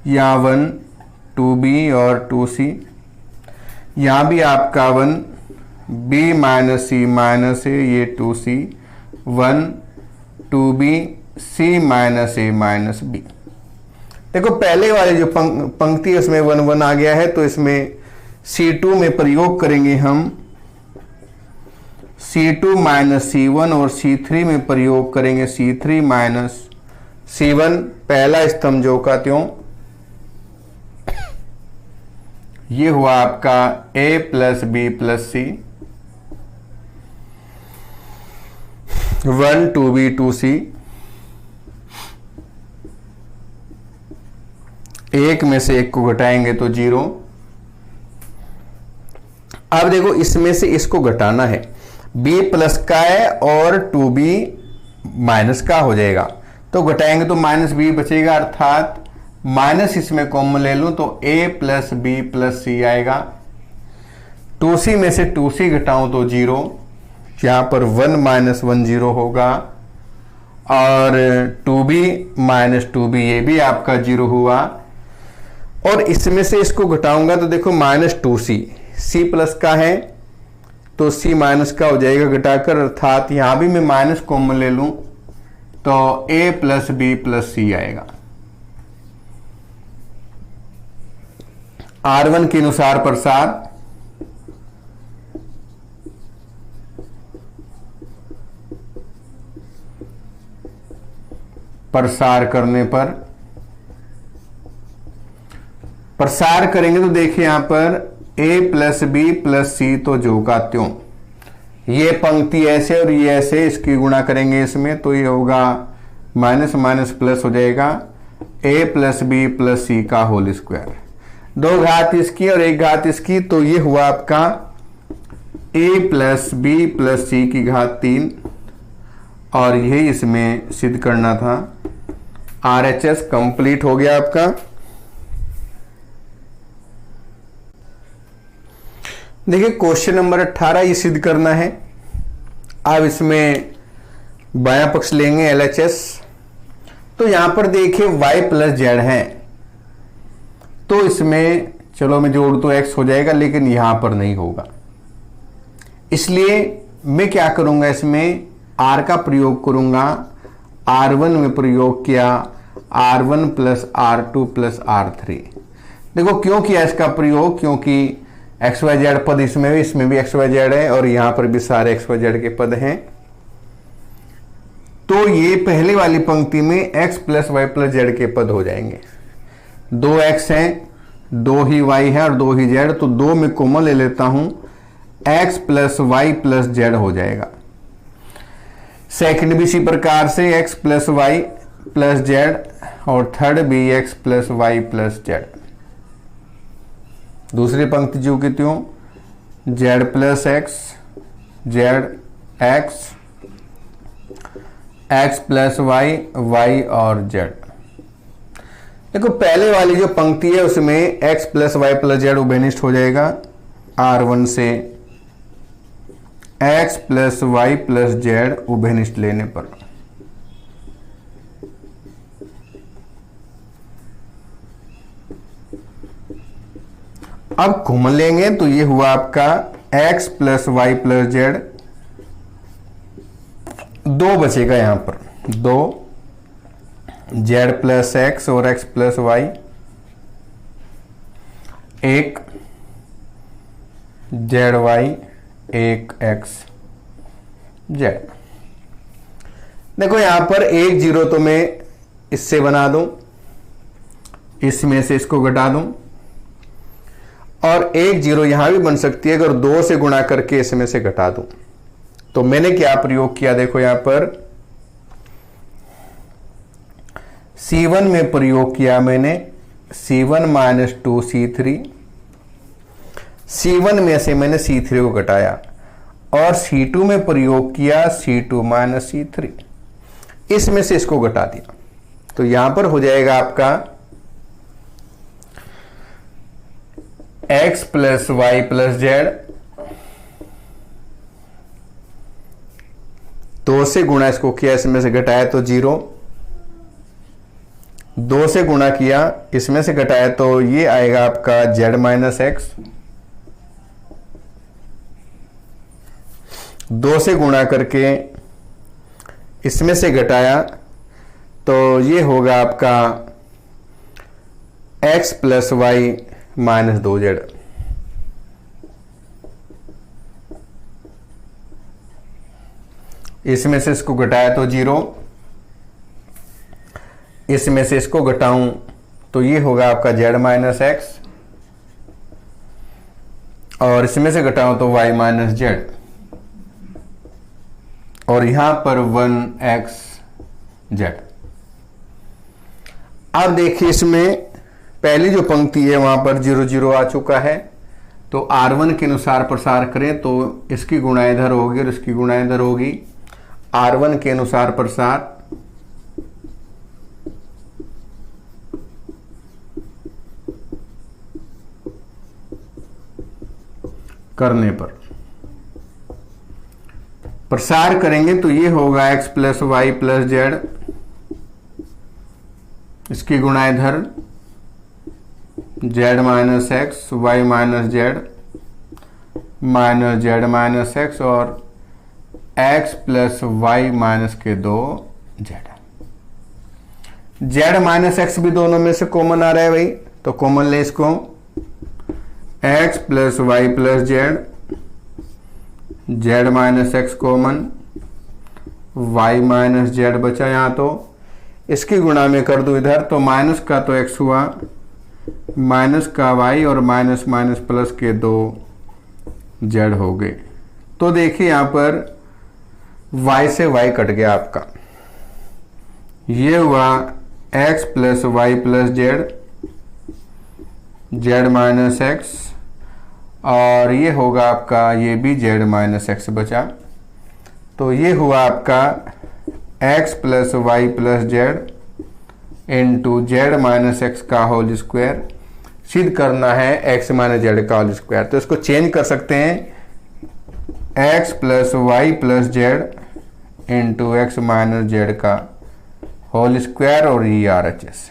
यहां 1 2b और 2c, यहां भी आपका 1 b minus c minus a, ये 2c, 1 2b c minus a minus b। देखो पहले वाले जो पंक्ति है उसमें 1 1 आ गया है, तो इसमें C2 में प्रयोग करेंगे हम C2 माइनस C1, और C3 में प्रयोग करेंगे C3 माइनस C1। पहला स्तंभ जो का त्यों, ये हुआ आपका a plus B plus c, 1 2b 2c, एक में से एक को घटाएंगे तो 0। अब देखो इसमें से इसको घटाना है, b प्लस का है और 2b माइनस का हो जाएगा, तो घटाएंगे तो माइनस b बचेगा, अर्थात माइनस इसमें कॉमन ले लूं तो a प्लस बी प्लस सी आएगा। 2c में से 2c घटाऊं तो 0, यहां पर 1 माइनस 1 0 होगा, और 2b माइनस 2b ये भी आपका 0 हुआ, और इसमें से इसको घटाऊंगा तो देखो माइनस 2c, c प्लस का है तो c माइनस का हो जाएगा घटाकर, अर्थात यहां भी मैं माइनस कॉमन ले लूं तो a प्लस बी प्लस सी आएगा। R1 के अनुसार प्रसार करने पर प्रसार करेंगे तो देखिए यहां पर a प्लस बी प्लस सी तो जो का त्यों, ये पंक्ति ऐसे और ये ऐसे, इसकी गुणा करेंगे इसमें तो ये होगा माइनस माइनस प्लस हो जाएगा a प्लस बी प्लस सी का होल स्क्वायर, 2 घात इसकी और 1 घात इसकी, तो ये हुआ आपका a प्लस बी प्लस सी की घात 3 और यही इसमें सिद्ध करना था। RHS कंप्लीट हो गया आपका। देखिए क्वेश्चन नंबर 18 ये सिद्ध करना है। अब इसमें बायां पक्ष लेंगे LHS, तो यहां पर देखिए y प्लस जेड है, तो इसमें चलो मैं जोड़ तो x हो जाएगा, लेकिन यहां पर नहीं होगा, इसलिए मैं क्या करूंगा, इसमें r का प्रयोग करूंगा। R1 में प्रयोग किया R1 plus R2 plus R3। देखो क्यों किया इसका प्रयोग, क्योंकि XYZ पद इसमें भी XYZ है और यहां पर भी सारे XYZ के पद हैं, तो ये पहले वाली पंक्ति में x plus Y plus z के पद हो जाएंगे। 2x है, 2 ही y है और 2 ही z, तो 2 में कॉमन ले लेता हूं, x plus Y plus z हो जाएगा। सेकंड भी इसी प्रकार से x plus Y plus Z और थर्ड भी x plus Y plus z. दूसरी पंक्ति जो की त्यों z plus x, z x, x plus y, y और z। देखो पहले वाली जो पंक्ति है उसमें x plus Y plus Z उभयनिष्ठ हो जाएगा। R1 से x plus Y plus Z उभयनिष्ठ लेने पर अब कॉमन लेंगे तो ये हुआ आपका x plus Y plus z, 2 बचेगा यहां पर, 2 z प्लस एक्स और x plus y, 1 z y, 1 x z. देखो यहां पर 1 0 तो मैं इससे बना दूं, इसमें से इसको घटा दूं, और 1 0 यहां भी बन सकती है अगर 2 से गुणा करके इसमें से घटा दूं। तो मैंने क्या प्रयोग किया, देखो यहां पर C1 में प्रयोग किया मैंने C1 माइनस 2C3, C1 में से मैंने C3 को घटाया और C2 में प्रयोग किया C2 माइनस C3, इसमें से इसको घटा दिया, तो यहां पर हो जाएगा आपका x plus Y plus z, 2 से गुणा इसको किया, इसमें से घटाया तो 0, 2 से गुणा किया इसमें से घटाया तो ये आएगा आपका z माइनस एक्स, 2 से गुणा करके इसमें से घटाया तो ये होगा आपका x plus y minus 2z। इसमें से इसको घटाया तो 0, इसमें से इसको घटाऊं तो ये होगा आपका z माइनस एक्स और इसमें से घटाऊं तो y माइनस जेड, और यहां पर 1xz। अब देखिए इसमें पहली जो पंक्ति है वहां पर 0 0 आ चुका है, तो R1 के अनुसार प्रसार करें तो इसकी गुणा इधर होगी और इसकी गुणा इधर होगी। R1 के अनुसार प्रसार करने पर प्रसार करेंगे तो ये होगा x plus Y plus z, इसकी गुणा इधर z minus x, y minus z, minus z minus x और x प्लस वाई माइनस के 2 z माइनस एक्स भी दोनों में से कॉमन आ रहा है भाई, तो कॉमन ले इसको, x plus Y plus Z, z minus x common, y minus z बचा यहाँ, तो इसकी गुणा में कर दूं इधर, तो माइनस का तो एक्स हुआ, माइनस का वाई और माइनस माइनस प्लस के 2 जेड हो गए। तो देखिए यहाँ पर y से y कट गया आपका, ये हुआ x plus Y plus Z, z minus x, और ये होगा आपका, ये भी जेड माइनस एक्स बचा। तो ये हुआ आपका x plus Y plus z into z minus x का होल स्क्वायर। सिद्ध करना है x माइनस जेड का होल स्क्वायर, तो इसको चेंज कर सकते हैं, x plus Y plus z into x minus z का होल स्क्वायर और ये RHS।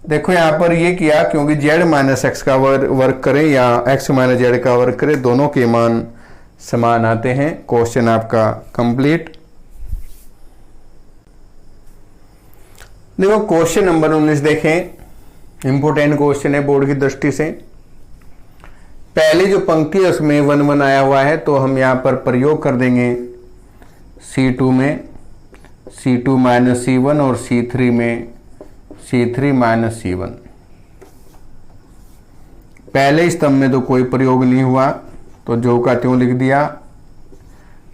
देखो यहाँ पर ये किया क्योंकि जेड माइनस एक्स का वर्क करें या x माइनस जेड का वर्क करें, दोनों के मान समान आते हैं। क्वेश्चन आपका कंप्लीट। देखो क्वेश्चन नंबर 19 देखें, इंपोर्टेंट क्वेश्चन है बोर्ड की दृष्टि से। पहली जो पंक्ति है उसमें 1 1 आया हुआ है, तो हम यहाँ पर प्रयोग कर देंगे C2 में C2 माइनस C1 और C3 में C3 माइनस C1। पहले स्तंभ में तो कोई प्रयोग नहीं हुआ, तो जो का त्यों लिख दिया,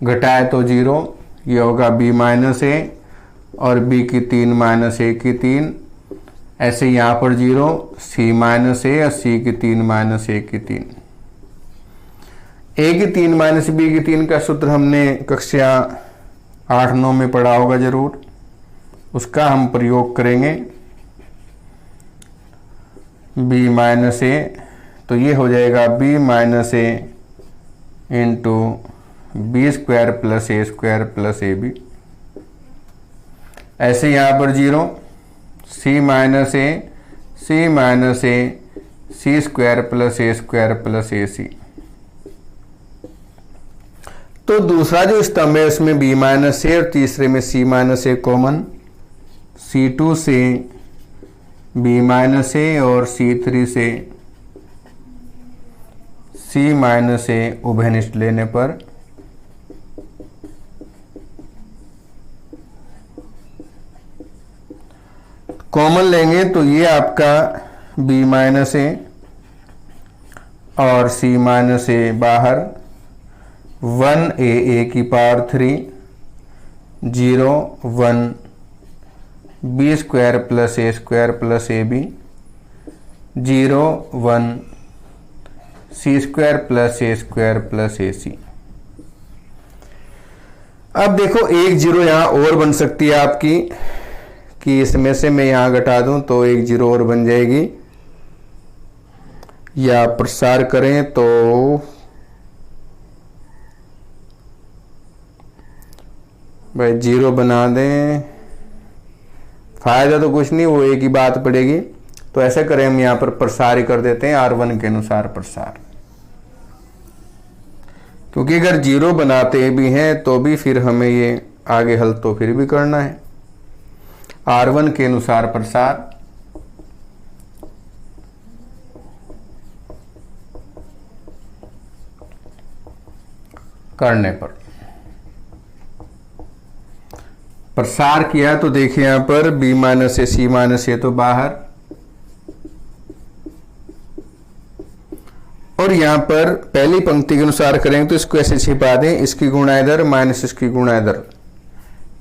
घटाए तो 0, ये होगा b माइनस ए और b की 3 माइनस ए की 3, ऐसे यहाँ पर 0, c माइनस ए और c की 3 माइनस ए की 3। a की 3 माइनस b की 3 का सूत्र हमने कक्षा 8-9 में पढ़ा होगा जरूर, उसका हम प्रयोग करेंगे। b माइनस ए, तो ये हो जाएगा b minus a into b square plus A square plus A b. ऐसे यहाँ पर 0, c माइनस ए, सी माइनस ए, सी स्क्वायर प्लस ए स्क्वायर प्लस ए सी। तो दूसरा जो स्तंभ है उसमें b माइनस ए और तीसरे में c माइनस ए कॉमन, C2 से b माइनस ए और C3 से c माइनस ए उभयनिष्ठ लेने पर कॉमन लेंगे, तो ये आपका b माइनस ए और c माइनस ए बाहर, 1a की पावर 3, 0 1 b स्क्वायर प्लस ए स्क्वायर प्लस ए बी, 0 1 c स्क्वायर प्लस ए स्क्वायर प्लस ए सी। अब देखो एक 0 यहाँ और बन सकती है आपकी, कि इसमें से मैं यहाँ घटा दूं तो एक 0 और बन जाएगी, या प्रसार करें तो भाई 0 बना दें, फायदा तो कुछ नहीं, वो एक ही बात पड़ेगी। तो ऐसा करें, हम यहाँ पर प्रसार ही कर देते हैं, R1 के अनुसार प्रसार, क्योंकि अगर 0 बनाते भी हैं तो भी फिर हमें ये आगे हल तो फिर भी करना है। R1 के अनुसार प्रसार, करने पर प्रसार किया तो देखिए यहां पर b माइनस ए, सी माइनस ए तो बाहर, और यहां पर पहली पंक्ति के अनुसार करेंगे तो इसको ऐसे छिपा दें, इसकी गुणा इधर माइनस इसकी गुणा इधर,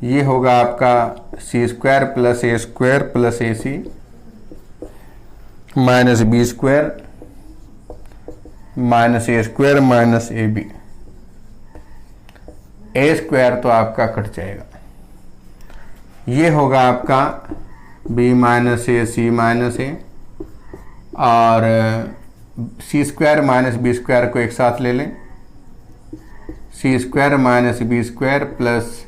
ये होगा आपका C square plus A square plus A C minus B square minus A square minus A B. A square तो आपका कट जाएगा, ये होगा आपका b minus A, C minus A, और C square minus B square को एक साथ ले लें, C square minus B square plus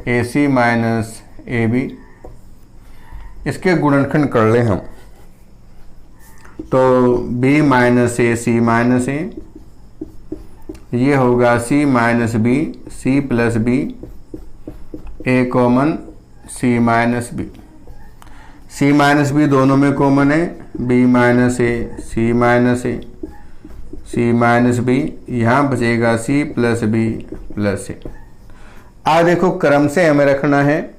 A C minus A B. इसके गुणनखंड कर लें हम, तो b माइनस ए, सी माइनस ए, ये होगा c minus b, C plus B, a common c minus b, c minus b दोनों में कॉमन है, b माइनस ए, सी माइनस ए, सी माइनस बी, यहाँ बचेगा c plus B plus a. अब देखो क्रम से हमें रखना है,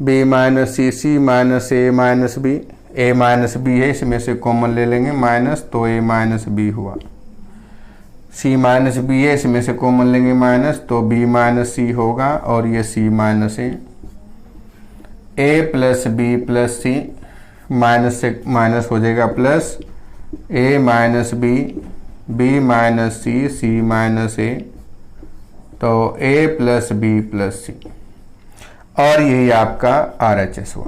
b minus c, c minus a minus b, a minus b है इसमें से कॉमन ले लेंगे माइनस, तो ए माइनस बी हुआ। सी माइनस बी है इसमें से कॉमन लेंगे माइनस, तो बी माइनस सी होगा और ये सी माइनस ए plus B plus c, minus से माइनस हो जाएगा प्लस, ए minus B, B minus c, c minus ए, तो ए प्लस बी प्लस सी, और यही आपका RHS हुआ।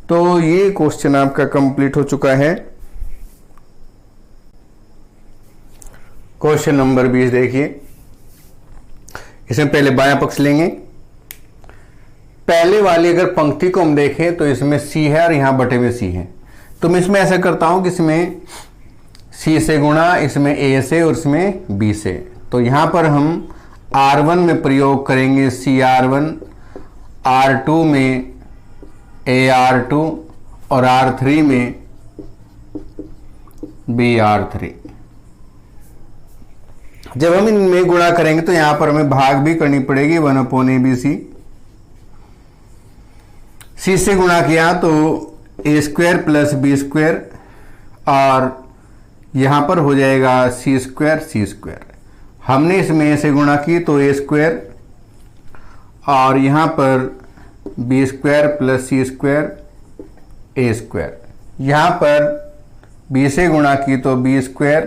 तो ये क्वेश्चन आपका कंप्लीट हो चुका है। क्वेश्चन नंबर 20 देखिए, इसमें पहले बायां पक्ष लेंगे। पहले वाली अगर पंक्ति को हम देखें तो इसमें सी है और यहां बटे में सी है, तो मैं इसमें ऐसा करता हूं कि इसमें सी से गुणा, इसमें ए से और इसमें बी से। तो यहां पर हम R1 में प्रयोग करेंगे CR1, R2 में AR2 और R3 में BR3। जब हम इनमें गुणा करेंगे तो यहां पर हमें भाग भी करनी पड़ेगी 1/ABC। सी से गुणा किया तो A² प्लस B² और यहां पर हो जाएगा C²। हमने इसमें A से गुणा की तो A² और यहां पर B² प्लस C² A²। यहां पर B से गुणा की तो B²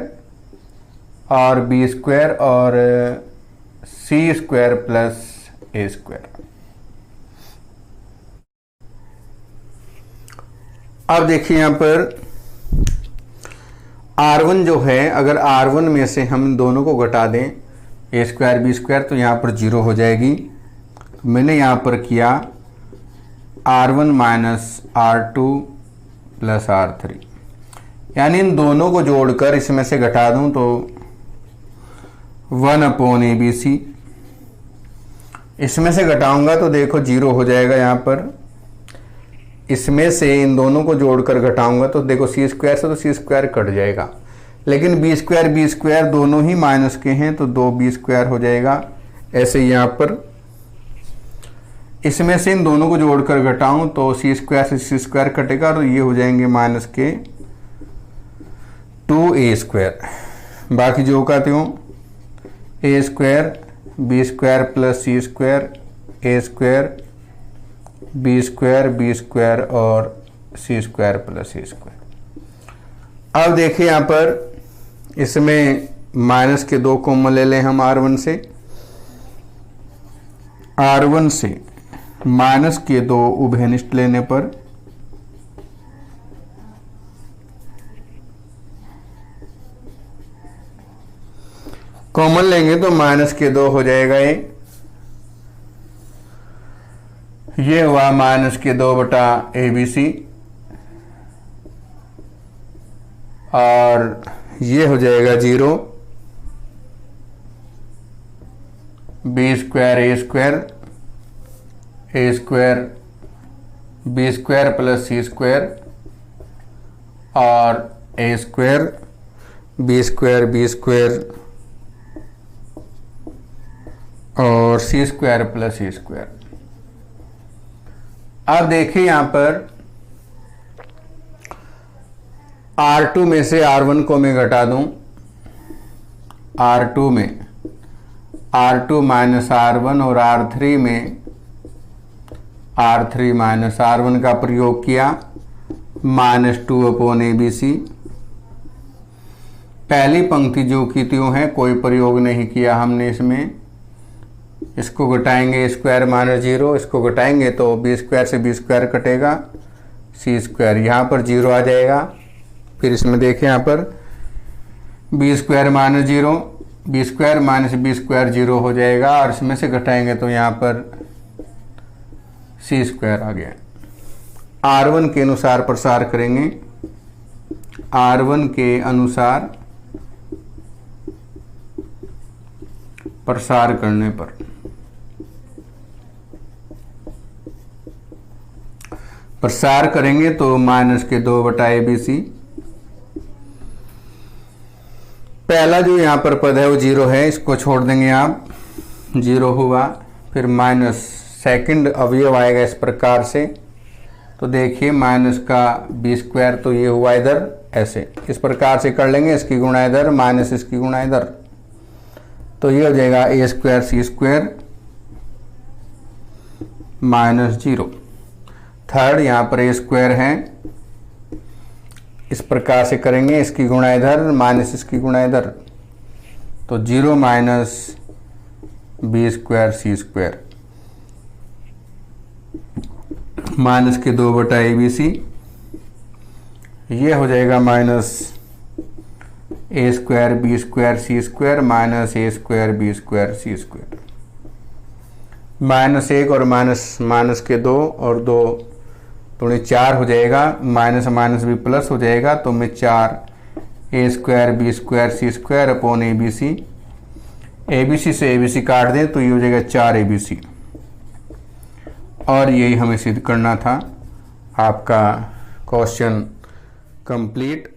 और B² और C² प्लस A²। अब देखिए यहां पर R1 जो है, अगर R1 में से हम दोनों को घटा दें A² B² तो यहां पर 0 हो जाएगी। मैंने यहां पर किया R1 minus R2 plus R3, यानी इन दोनों को जोड़कर इसमें से घटा दूं तो 1/ABC। इसमें से घटाऊंगा तो देखो 0 हो जाएगा यहाँ पर। इसमें से इन दोनों को जोड़कर घटाऊंगा तो देखो C² से तो C² कट जाएगा, लेकिन B² दोनों ही माइनस के हैं तो 2B² हो जाएगा। ऐसे यहाँ पर इसमें से इन दोनों को जोड़कर घटाऊं तो C² से C² कटेगा और ये हो जाएंगे माइनस के 2A²। बाकी जो का त्यों A² B² plus C² A² B² और C² प्लस A²। अब देखिए यहाँ पर इसमें माइनस के 2 कॉमन ले लें हम R1 से। R1 से माइनस के 2 उभयनिष्ठ लेने पर कॉमन लेंगे तो माइनस के 2 हो जाएगा। ये हुआ माइनस के 2/ABC और ये हो जाएगा 0। B² A² B² plus C² और A² B² और C² प्लस A²। अब देखिए यहां पर R2 में से R1 को मैं घटा दूं, R2 में R2 माइनस R1 और R3 में R3 माइनस R1 का प्रयोग किया -2/ABC। पहली पंक्ति जो की त्यों है, कोई प्रयोग नहीं किया हमने इसमें। इसको घटाएंगे A² माइनस 0, इसको घटाएंगे तो B² से B² कटेगा, C², यहाँ पर 0 आ जाएगा। फिर इसमें देखें यहाँ पर B² minus 0, B² minus B² 0 हो जाएगा और इसमें से घटाएंगे तो यहाँ पर C² आ गया। R1 के अनुसार प्रसार करेंगे, R1 के अनुसार प्रसार करने पर प्रसार करेंगे तो माइनस के 2/ABC। पहला जो यहाँ पर पद है वो 0 है, इसको छोड़ देंगे आप, 0 हुआ। फिर माइनस सेकंड अवयव आएगा इस प्रकार से, तो देखिए माइनस का बी स्क्वायर, तो ये हुआ इधर ऐसे, इस प्रकार से कर लेंगे, इसकी गुणा इधर माइनस इसकी गुणा इधर, तो ये हो जाएगा ए स्क्वायर सी स्क्वायर माइनस 0। थर्ड यहाँ पर ए स्क्वायर है, इस प्रकार से करेंगे, इसकी गुणा इधर माइनस इसकी गुणा इधर, तो 0 माइनस बी स्क्वायर सी स्क्वायर माइनस के 2 बटा ए बी सी, ये हो जाएगा minus A square B square C square minus A square B square C square, minus 1 और माइनस के 2 और 2 थोड़े 4 हो जाएगा, माइनस माइनस भी प्लस हो जाएगा, तो में 4 a square B square C square upon a b c से ए बी सी काट दें तो ये हो जाएगा 4 ए बी सी। और यही हमें सिद्ध करना था। आपका क्वेश्चन कंप्लीट।